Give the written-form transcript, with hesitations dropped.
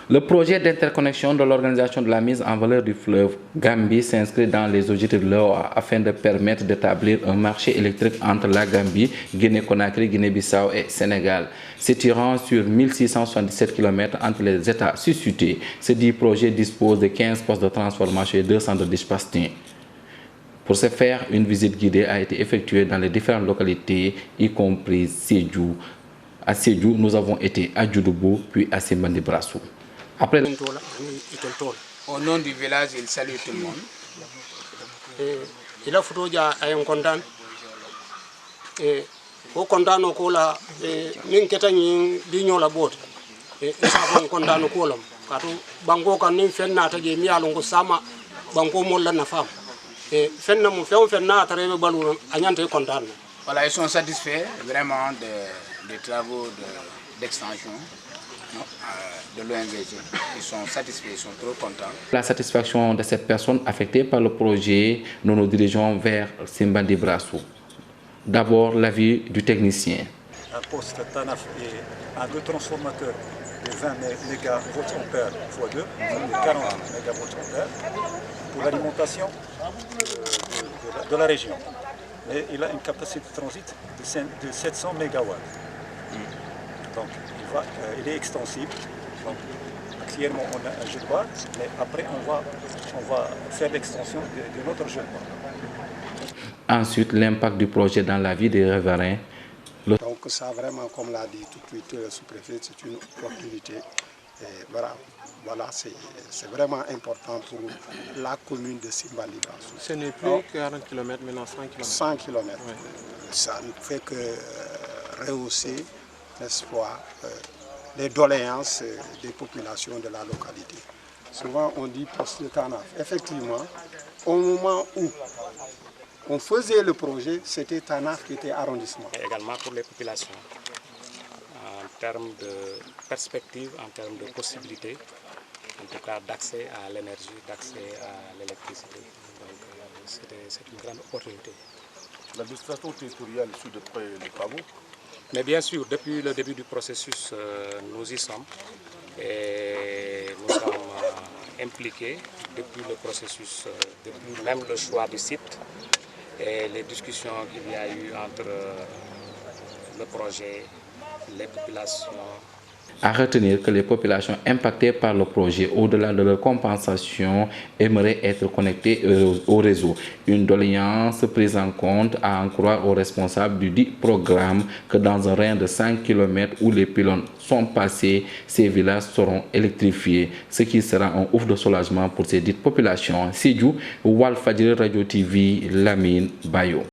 Le projet d'interconnexion de l'organisation de la mise en valeur du fleuve Gambie s'inscrit dans les objectifs de l'OA afin de permettre d'établir un marché électrique entre la Gambie, Guinée-Conakry, Guinée-Bissau et Sénégal. S'étirant sur 1677 km entre les États suscités, ce dit projet dispose de 15 postes de transformation et 200 de dispatching. Pour ce faire, une visite guidée a été effectuée dans les différentes localités, y compris Sédhiou. À Sédhiou, nous avons été à Djoudoubo, puis à Simbandi Brassou. Après... Au nom du village, il salue tout le monde. Il a photo à un content. Et au content au cola, et n'inquiétant d'igno la botte. Et ça va content au colum. Car Bango can n'infernata de Mialongo Sama, Bango Molana femme. Et Fennam Fennat, Rebe Balou, Agnante content. Voilà, ils sont satisfaits vraiment des travaux d'extension de l'ONVG. Ils sont satisfaits, ils sont trop contents. La satisfaction de ces personnes affectées par le projet, nous nous dirigeons vers Simbandi Brassou. D'abord, l'avis du technicien. Un poste TANAF a deux transformateurs de 20 MVA x 2, de 40 MVA pour l'alimentation de la région. Mais il a une capacité de transit de 700 MW. Donc il est extensible. Donc, actuellement on a un jeu de bois, mais après on va faire l'extension de notre jeu de bois. Ensuite, l'impact du projet dans la vie des riverains. Donc ça vraiment, comme l'a dit tout de suite le sous-préfet, c'est une opportunité. Et voilà, c'est vraiment important pour la commune de Simbandi Brassou. Ce n'est plus 40 km, maintenant 100 km. 100 km. Oui. Ça ne fait que rehausser, n'est-ce pas, les doléances des populations de la localité. Souvent on dit poste de TANAF. Effectivement, au moment où on faisait le projet, c'était TANAF qui était arrondissement. Et également pour les populations, en termes de perspective, en termes de possibilités, en tout cas d'accès à l'énergie, d'accès à l'électricité. Donc c'est une grande opportunité. L'administration territoriale suit de près les travaux. Mais bien sûr, depuis le début du processus, nous y sommes. Et nous sommes impliqués depuis le processus, depuis même le choix du site et les discussions qu'il y a eu entre le projet, les populations. À retenir que les populations impactées par le projet, au-delà de leur compensation, aimeraient être connectées au réseau. Une doléance prise en compte à en croire aux responsables du dit programme que dans un rayon de 5 km où les pylônes sont passés, ces villages seront électrifiés, ce qui sera un ouf de soulagement pour ces dites populations. Sédhiou, Walfadjri Radio TV, Lamine Bayo.